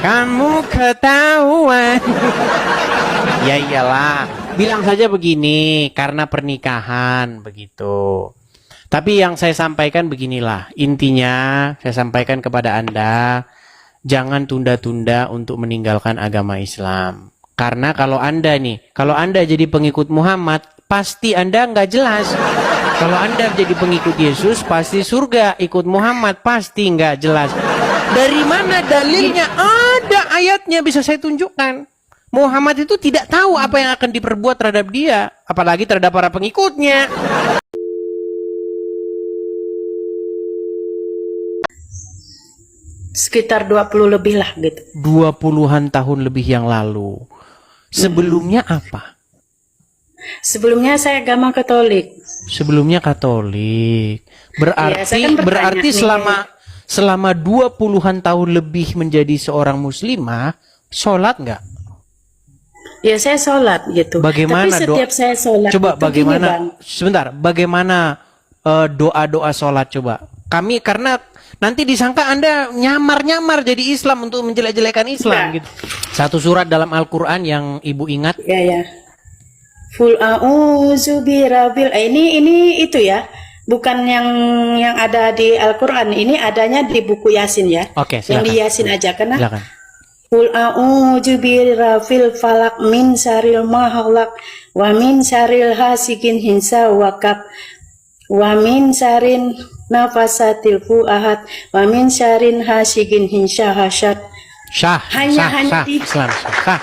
kamu ketahuan. Ya iyalah, bilang saja begini, karena pernikahan begitu. Tapi yang saya sampaikan beginilah, intinya saya sampaikan kepada Anda, jangan tunda-tunda untuk meninggalkan agama Islam. Karena kalau Anda jadi pengikut Muhammad, pasti Anda nggak jelas. Kalau Anda jadi pengikut Yesus, pasti surga. Ikut Muhammad, pasti nggak jelas. Dari mana dalilnya? Ada ayatnya, bisa saya tunjukkan. Muhammad itu tidak tahu apa yang akan diperbuat terhadap dia, apalagi terhadap para pengikutnya. Sekitar 20 lebih lah gitu. 20-an tahun lebih yang lalu. Sebelumnya apa? Sebelumnya saya agama Katolik. Sebelumnya Katolik. Iya, saya kan Berarti bertanya nih. selama 20-an tahun lebih menjadi seorang muslimah, sholat nggak? Ya saya sholat gitu. Bagaimana Tapi setiap saya sholat coba itu bagaimana? gini, Bang. Sebentar, bagaimana doa-doa sholat coba? Kami karena nanti disangka Anda nyamar-nyamar jadi Islam untuk menjelek-jelekan Islam gitu. Satu surat dalam Al-Quran yang Ibu ingat. Ya ya. Full a'udzu birabbil. Ini itu ya. Bukan yang ada di Al-Quran. Ini adanya di buku Yasin ya. Oke, yang silakan. di Yasin aja karena Silakan. Qul a'udzu birabbil falaq min syarril ma khalaq wa min syarril hasikin hinsa waqab wa min syarrin nafasatil fuahad wa min syarrin hasikin hinsa hasad. Sah. Islam sah.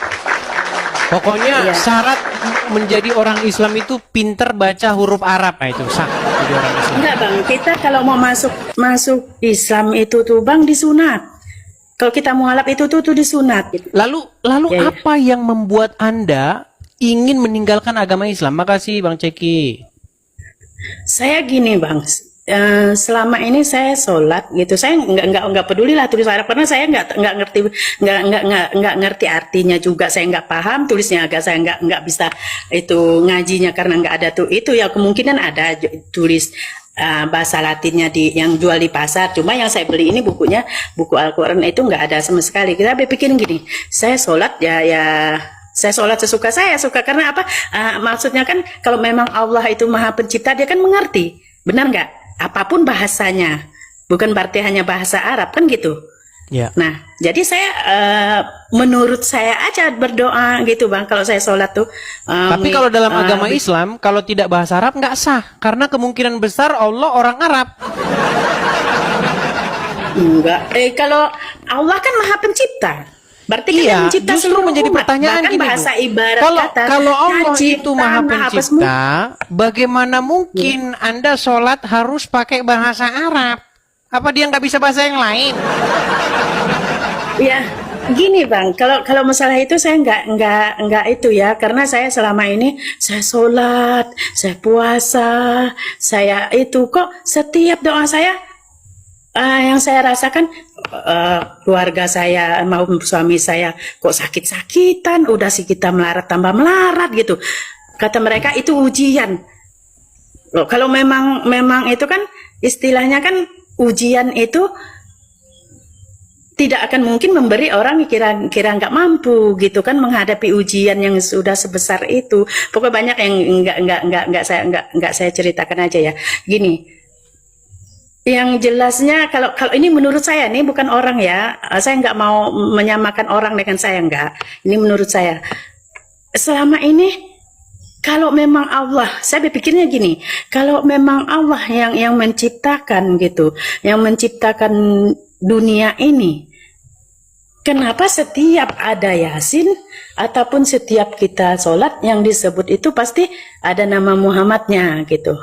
Pokoknya Iya. syarat menjadi orang Islam itu pinter baca huruf Arab. Nah, itu sah jadi orang Islam. Enggak Bang, kita kalau mau masuk Islam itu tuh Bang disunat. Kalau kita mualaf itu tuh disunat. Lalu Ya. apa yang membuat Anda ingin meninggalkan agama Islam? Makasih Bang Ceki. Saya gini Bang, selama ini saya sholat gitu, saya nggak peduli lah tulis Arab karena saya nggak ngerti artinya juga, saya nggak paham tulisnya, agak saya nggak bisa itu ngajinya karena nggak ada tuh itu ya, kemungkinan ada tulis bahasa Latinnya yang jual di pasar, cuma yang saya beli ini buku Al-Quran itu nggak ada sama sekali. Kita berpikir gini, saya sholat ya saya sholat sesuka saya, suka karena apa? Maksudnya kan kalau memang Allah itu Maha Pencipta, dia kan mengerti, benar nggak? Apapun bahasanya, bukan berarti hanya bahasa Arab kan gitu. Ya. Nah, jadi saya menurut saya aja berdoa gitu Bang, kalau saya sholat tuh. Tapi kalau dalam agama Islam, kalau tidak bahasa Arab nggak sah, karena kemungkinan besar Allah orang Arab. Enggak, kalau Allah kan Maha Pencipta. Berarti kan yang mencipta justru seluruh menjadi umat. pertanyaan Bahkan gini, Bu. bahasa ibarat kata, Kalau Allah cipta, itu Maha Pencipta, bagaimana mungkin Anda sholat harus pakai bahasa Arab? Apa dia nggak bisa bahasa yang lain? Ya, gini Bang, kalau masalah itu saya nggak itu ya, karena saya selama ini saya sholat, saya puasa, saya itu kok setiap doa saya yang saya rasakan keluarga saya maupun suami saya kok sakit-sakitan, udah sih kita melarat tambah melarat gitu. Kata mereka itu ujian. Loh, kalau memang itu kan istilahnya kan ujian itu tidak akan mungkin memberi orang kira nggak mampu gitu kan menghadapi ujian yang sudah sebesar itu. Pokoknya banyak yang nggak saya ceritakan aja ya. Gini, yang jelasnya kalau ini menurut saya, ini bukan orang ya, saya nggak mau menyamakan orang dengan saya, nggak. Ini menurut saya. Selama ini kalau memang Allah, saya berpikirnya gini, kalau memang Allah yang menciptakan gitu, yang menciptakan dunia ini, kenapa setiap ada Yasin ataupun setiap kita sholat yang disebut itu pasti ada nama Muhammadnya gitu.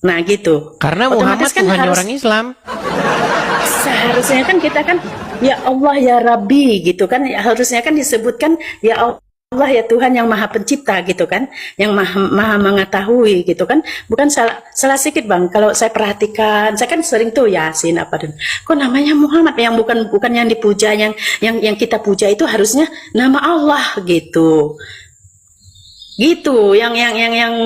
Nah gitu. Karena Otomatis Muhammad Tuhan orang Islam. Seharusnya kan kita kan ya Allah ya Rabbi gitu kan, harusnya kan disebutkan ya Allah ya Tuhan yang Maha Pencipta gitu kan, yang maha mengetahui gitu kan. Bukan salah sedikit Bang, kalau saya perhatikan, saya kan sering tuh Yasin apa dan kok namanya Muhammad, yang bukan yang dipuja, yang kita puja itu harusnya nama Allah gitu. Gitu, yang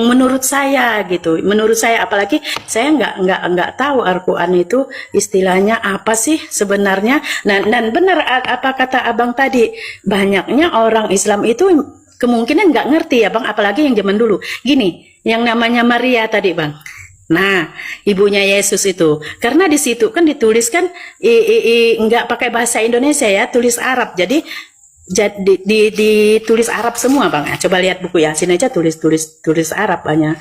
menurut saya gitu, menurut saya, apalagi saya nggak tahu Al-Quran itu istilahnya apa sih sebenarnya. Nah, dan benar apa kata abang tadi, banyaknya orang Islam itu kemungkinan nggak ngerti ya bang, apalagi yang zaman dulu. Gini, yang namanya Maria tadi bang. Nah, ibunya Yesus itu, karena di situ kan dituliskan nggak pakai bahasa Indonesia ya, tulis Arab. Jadi ditulis Arab semua bang. Coba lihat buku Yasin aja tulis Arab, hanya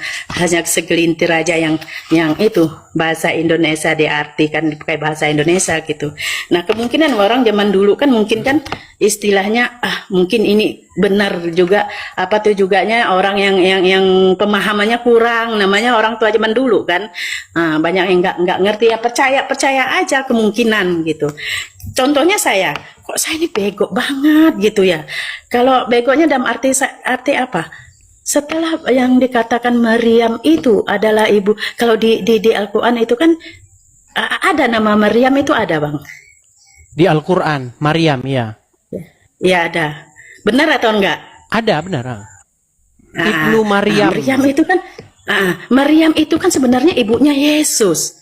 segelintir aja yang itu bahasa Indonesia diartikan pakai bahasa Indonesia gitu. Nah kemungkinan orang zaman dulu kan mungkin kan istilahnya mungkin ini benar juga apa tuh juganya orang yang pemahamannya kurang, namanya orang tua zaman dulu kan. Banyak yang nggak ngerti ya, percaya aja kemungkinan gitu. Contohnya saya, kok saya ini bego banget gitu ya. Kalau begonya dalam arti apa? Setelah yang dikatakan Maryam itu adalah ibu, kalau di Al-Quran itu kan ada nama Maryam itu ada bang. Di Al-Quran, Maryam ya. Ya ada. Benar atau enggak? Ada benar. Ibnu Maryam. Maryam itu kan sebenarnya ibunya Yesus.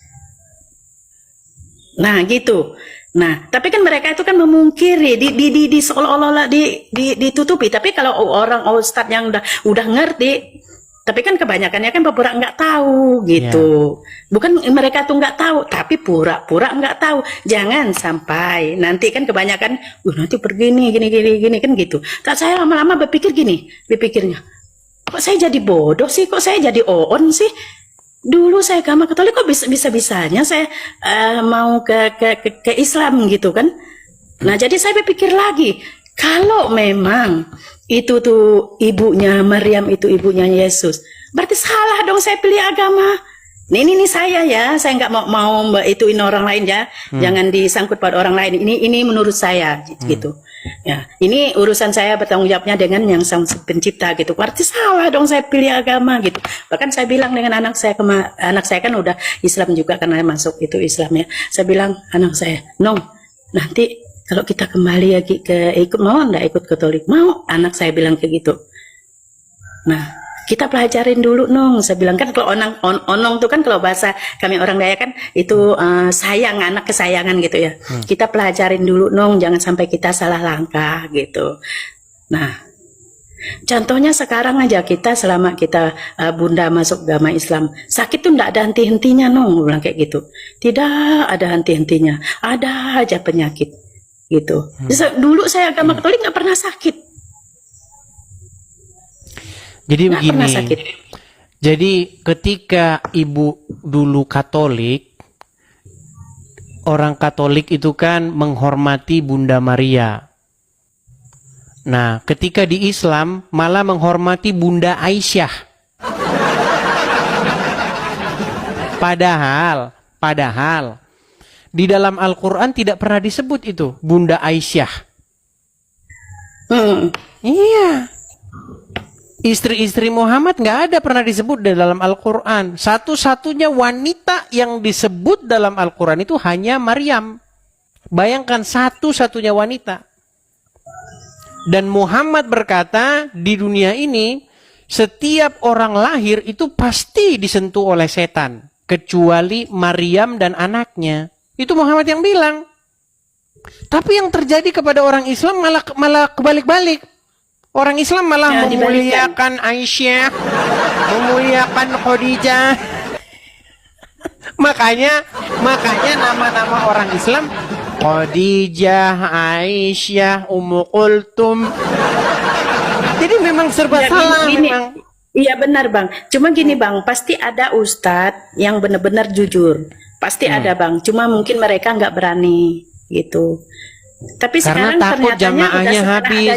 Nah gitu. Nah, tapi kan mereka itu kan memungkiri, di seolah-olah ditutupi. Tapi kalau orang ustadz yang udah ngerti, tapi kan kebanyakannya kan pura-pura nggak tahu gitu. Bukan mereka tuh nggak tahu, tapi pura-pura nggak tahu. Jangan sampai nanti kan kebanyakan, nanti begini, gini kan gitu. Tak saya lama-lama berpikirnya, kok saya jadi bodoh sih, kok saya jadi on sih. Dulu saya agama Katolik, kok bisa-bisanya saya mau ke Islam gitu kan. Nah jadi saya berpikir lagi, kalau memang itu tuh ibunya Maryam itu ibunya Yesus, berarti salah dong saya pilih agama. Ini saya ya, saya nggak mau ituin orang lain ya, jangan disangkut pada orang lain. Ini menurut saya gitu. Ya, ini urusan saya bertanggung jawabnya dengan yang sang pencipta gitu. Berarti salah dong saya pilih agama gitu. Bahkan saya bilang dengan anak saya kan udah Islam juga karena masuk itu Islam ya. Saya bilang anak saya, "Nong, nanti kalau kita kembali lagi ke ikut mau enggak ikut Katolik?" "Mau." Anak saya bilang kayak gitu. Nah, kita pelajarin dulu Nong. Saya bilang kan kalau onong tuh kan kalau bahasa kami orang Dayak kan itu sayang, anak kesayangan gitu ya. Kita pelajarin dulu Nong, jangan sampai kita salah langkah gitu. Nah, contohnya sekarang aja kita selama kita bunda masuk agama Islam, sakit tuh enggak ada henti-hentinya Nong, bilang kayak gitu. Tidak ada henti-hentinya, ada aja penyakit gitu. Dulu saya agama Katolik nggak pernah sakit. Jadi begini, jadi ketika ibu dulu Katolik, orang Katolik itu kan menghormati Bunda Maria. Nah, ketika di Islam malah menghormati Bunda Aisyah. Padahal di dalam Al-Quran tidak pernah disebut itu Bunda Aisyah. Iya. Istri-istri Muhammad nggak ada pernah disebut di dalam Al-Quran. Satu-satunya wanita yang disebut dalam Al-Quran itu hanya Maryam. Bayangkan satu-satunya wanita. Dan Muhammad berkata di dunia ini setiap orang lahir itu pasti disentuh oleh setan. Kecuali Maryam dan anaknya. Itu Muhammad yang bilang. Tapi yang terjadi kepada orang Islam malah kebalik-balik. Orang Islam malah memuliakan Aisyah, memuliakan Khadijah. makanya nama-nama orang Islam Khadijah, Aisyah, Ummu Kulthum. Jadi memang serba salah memang. Iya benar bang. Cuma gini bang, pasti ada ustadz yang benar-benar jujur. Pasti ada bang. Cuma mungkin mereka nggak berani gitu. Tapi karena sekarang takut jamaahnya habis.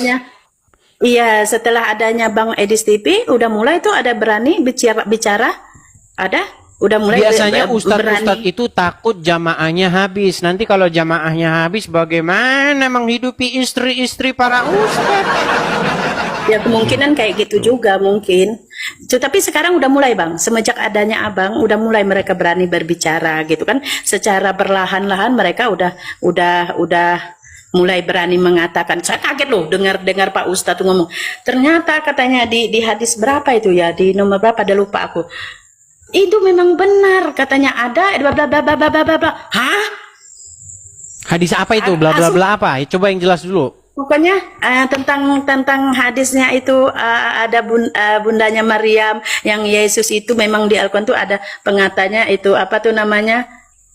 Iya, setelah adanya Bang Edis TV, udah mulai tuh ada berani bicara, ada, udah mulai. Biasanya ustadz itu takut jamaahnya habis. Nanti kalau jamaahnya habis, bagaimana menghidupi istri-istri para ustadz? Ya kemungkinan kayak gitu juga mungkin. Tapi sekarang udah mulai bang, semenjak adanya abang, udah mulai mereka berani berbicara gitu kan. Secara perlahan-lahan mereka udah mulai berani mengatakan. Saya kaget loh dengar Pak Ustadz ngomong. Ternyata katanya di hadis berapa itu ya, di nomor berapa, ada lupa aku. Itu memang benar katanya ada bla bla bla bla bla bla bla. Hah? Hadis apa itu? Bla bla bla apa? Coba yang jelas dulu. Pokoknya tentang hadisnya itu ada bundanya Maryam yang Yesus itu memang di Al-Quran tuh ada pengatanya itu apa tuh namanya,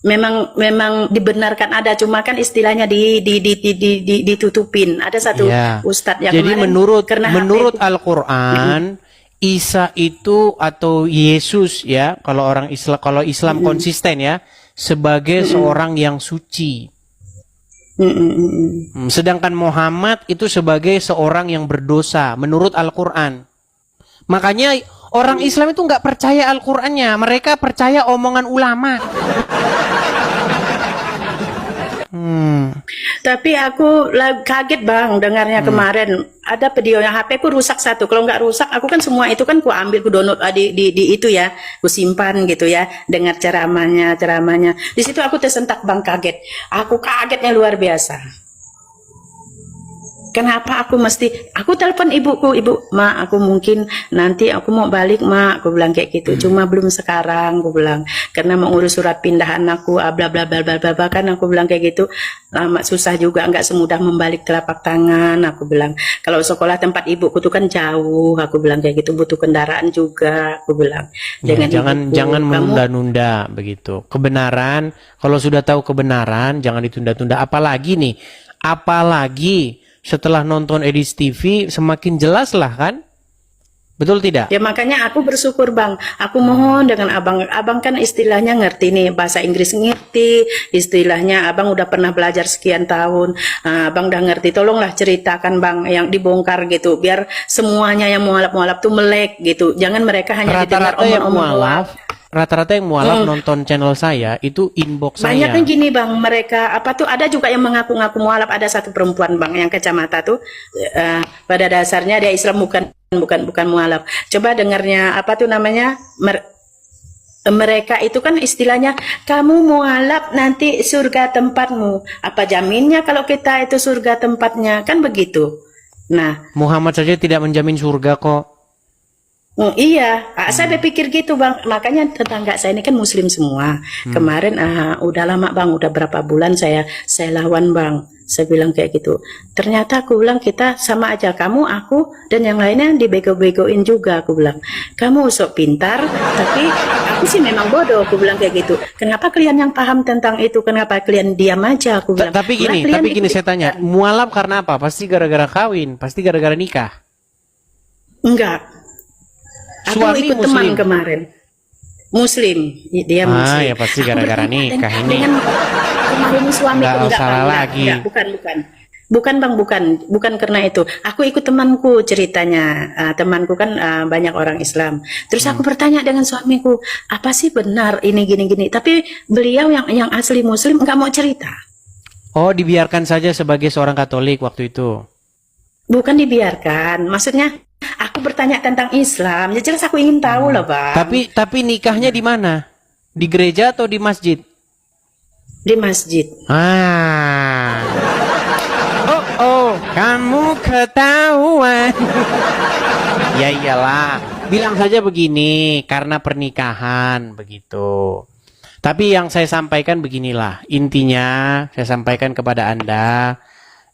memang dibenarkan ada, cuma kan istilahnya ditutupin. Ada satu ustadz yang jadi kemarin, menurut Al-Quran Isa itu atau Yesus ya, kalau Islam konsisten ya, sebagai seorang yang suci. Sedangkan Muhammad itu sebagai seorang yang berdosa menurut Al-Quran. Makanya orang Islam itu nggak percaya Al-Qurannya, mereka percaya omongan ulama. Tapi aku kaget Bang dengarnya kemarin ada videonya, HP ku rusak satu. Kalau nggak rusak, aku kan semua itu kan ku ambil, ku download di itu ya, ku simpan gitu ya, dengar ceramahnya. Di situ aku tersentak Bang, kaget. Aku kagetnya luar biasa. Kenapa aku telepon ibuku, ibu, Ma, aku mungkin nanti aku mau balik, Ma, aku bilang kayak gitu. Cuma belum sekarang, aku bilang, karena mau ngurus surat pindahan aku, bla bla bla bla bla, kan aku bilang kayak gitu. Lama susah juga, nggak semudah membalik telapak tangan, aku bilang. Kalau sekolah tempat ibuku tuh kan jauh, aku bilang kayak gitu, butuh kendaraan juga, aku bilang. Jangan menunda-nunda begitu. Kebenaran, kalau sudah tahu kebenaran, jangan ditunda-tunda. Apalagi setelah nonton Edis TV semakin jelas lah kan? Betul tidak? Ya makanya aku bersyukur Bang. Aku mohon dengan abang kan istilahnya ngerti nih, bahasa Inggris ngerti, istilahnya abang udah pernah belajar sekian tahun, abang udah ngerti. Tolonglah ceritakan Bang yang dibongkar gitu, biar semuanya yang mualaf tuh melek gitu. Jangan mereka hanya didengar omong-omong. Rata-rata yang mualaf nonton channel saya itu inbox saya. Banyaknya gini Bang, mereka apa tuh, ada juga yang mengaku-ngaku mualaf. Ada satu perempuan Bang yang kacamata tuh, pada dasarnya dia Islam, bukan mualaf. Coba dengarnya apa tuh namanya, mereka itu kan istilahnya, kamu mualaf nanti surga tempatmu. Apa jaminnya kalau kita itu surga tempatnya, kan begitu. Nah, Muhammad saja tidak menjamin surga kok. Iya, saya berpikir gitu Bang. Makanya tetangga saya ini kan Muslim semua. Kemarin udah lama Bang, udah berapa bulan saya lawan Bang. Saya bilang kayak gitu. Ternyata aku bilang kita sama aja, kamu, aku, dan yang lainnya dibego-begoin juga. Aku bilang, kamu sok pintar, tapi aku sih memang bodoh. Aku bilang kayak gitu. Kenapa kalian yang paham tentang itu? Kenapa kalian diam aja? Aku bilang. Tapi gini saya tanya, mualaf karena apa? Pasti gara-gara kawin, pasti gara-gara nikah. Enggak. Aku Suami ikut Muslim. teman kemarin. Muslim, dia Muslim. Ya pasti gara-gara nikah ini. Dengan kemarin suami Nggak salah lagi. Bukan Bang, bukan karena itu. Aku ikut temanku ceritanya. Temanku kan banyak orang Islam. Terus aku bertanya dengan suamiku, apa sih benar ini gini-gini? Tapi beliau yang asli Muslim nggak mau cerita. Oh, dibiarkan saja sebagai seorang Katolik waktu itu. Bukan dibiarkan, maksudnya aku bertanya tentang Islam. Ya jelas aku ingin tahu loh Bang. Tapi nikahnya di mana? Di gereja atau di masjid? Di masjid. Kamu ketahuan. Ya iyalah, bilang saja begini, karena pernikahan begitu. Tapi yang saya sampaikan beginilah, intinya saya sampaikan kepada Anda,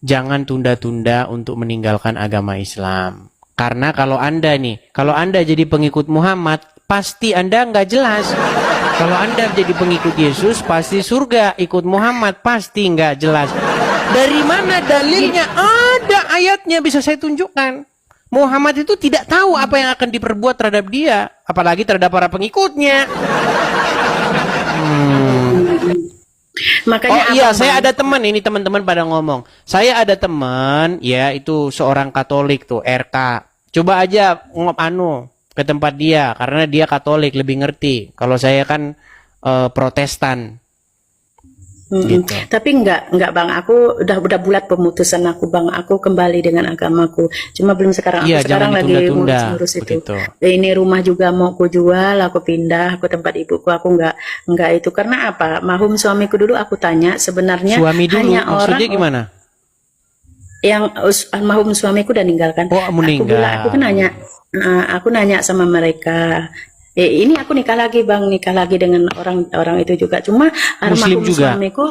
jangan tunda-tunda untuk meninggalkan agama Islam. Karena kalau Anda jadi pengikut Muhammad, pasti Anda nggak jelas. Kalau Anda jadi pengikut Yesus, pasti surga. Ikut Muhammad, pasti nggak jelas. Dari mana dalilnya? Ada ayatnya, bisa saya tunjukkan. Muhammad itu tidak tahu apa yang akan diperbuat terhadap dia, apalagi terhadap para pengikutnya. Makanya saya ada teman, ini teman-teman pada ngomong. Saya ada teman, ya itu seorang Katolik tuh, RK. Coba aja ke tempat dia, karena dia Katolik, lebih ngerti. Kalau saya kan Protestan. Gitu. Tapi enggak Bang, aku udah bulat pemutusan aku Bang, aku kembali dengan agamaku. Cuma belum sekarang, aku sekarang lagi ngurus itu. Ini rumah juga mau aku jual, aku pindah ke tempat ibuku. Aku enggak itu karena apa? Mahum suamiku dulu aku tanya sebenarnya suami dulu, hanya maksudnya orang gimana? yang almarhum suamiku udah meninggalkan. Oh, meninggal. Aku nanya sama mereka. Ini aku nikah lagi bang, nikah lagi dengan orang itu juga. Cuma Muslim almarhum juga? suamiku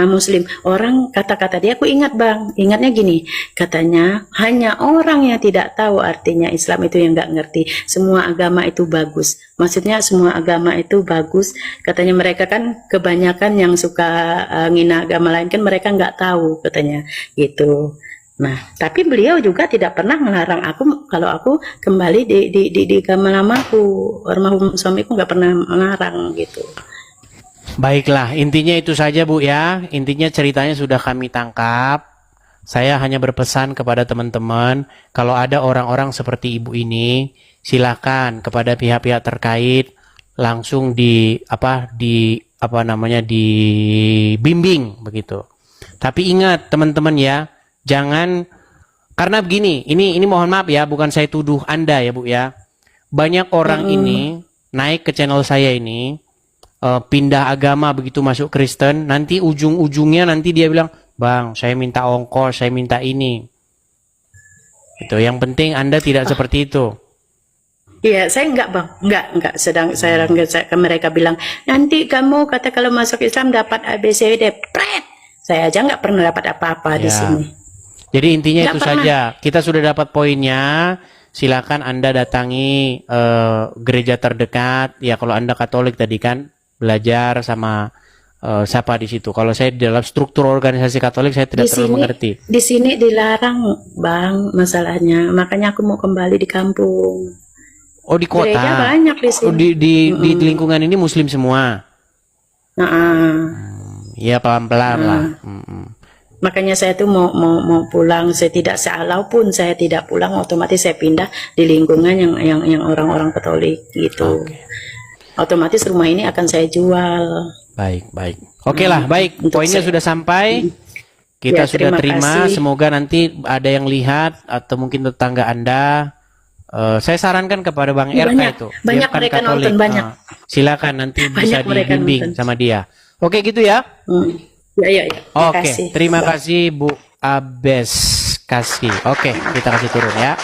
Muslim. Orang kata-kata dia, aku ingat bang, ingatnya gini, katanya hanya orang yang tidak tahu artinya Islam itu yang nggak ngerti. Semua agama itu bagus. Maksudnya semua agama itu bagus. Katanya mereka kan kebanyakan yang suka ngina agama lain kan mereka nggak tahu katanya gitu. Nah, tapi beliau juga tidak pernah melarang aku kalau aku kembali di agama lamaku. Almarhum suamiku nggak pernah melarang gitu. Baiklah, intinya itu saja Bu ya. Intinya ceritanya sudah kami tangkap. Saya hanya berpesan kepada teman-teman, kalau ada orang-orang seperti Ibu ini, silakan kepada pihak-pihak terkait langsung dibimbing begitu. Tapi ingat teman-teman ya, jangan, karena begini, ini mohon maaf ya, bukan saya tuduh Anda ya Bu ya. Banyak orang ini naik ke channel saya ini, pindah agama begitu masuk Kristen, nanti ujung-ujungnya nanti dia bilang, bang saya minta ongkos, saya minta ini. Itu yang penting Anda tidak seperti itu. Iya, saya enggak bang, enggak. Saya ke mereka bilang, nanti kamu kata kalau masuk Islam dapat ABCD, pret. Saya aja enggak pernah dapat apa-apa di sini. Jadi intinya Nggak itu pernah. saja. Kita sudah dapat poinnya. Silakan Anda datangi gereja terdekat. Ya kalau Anda Katolik tadi kan belajar sama siapa di situ. Kalau saya di dalam struktur organisasi Katolik saya tidak terlalu mengerti. Di sini dilarang bang masalahnya, makanya aku mau kembali di kampung. Oh di kota. Gereja banyak di sini. Oh, di lingkungan ini Muslim semua. Ya pelan-pelan lah. Makanya saya tuh mau pulang. Saya tidak, walaupun saya tidak pulang, otomatis saya pindah di lingkungan yang orang-orang Katolik gitu. Otomatis rumah ini akan saya jual. Baik. Oke lah, baik. Poinnya sudah sampai. Kita Ya, sudah terima. kasih. Semoga nanti ada yang lihat atau mungkin tetangga Anda. Saya sarankan kepada Bang RK itu. Banyak dia kan mereka Katolik. nonton, banyak. Silakan nanti bisa mereka dibimbing nonton. sama dia. Oke gitu ya. Ya. Oke, terima kasih Bu Abes Kasih. Oke, kita kasih turun ya.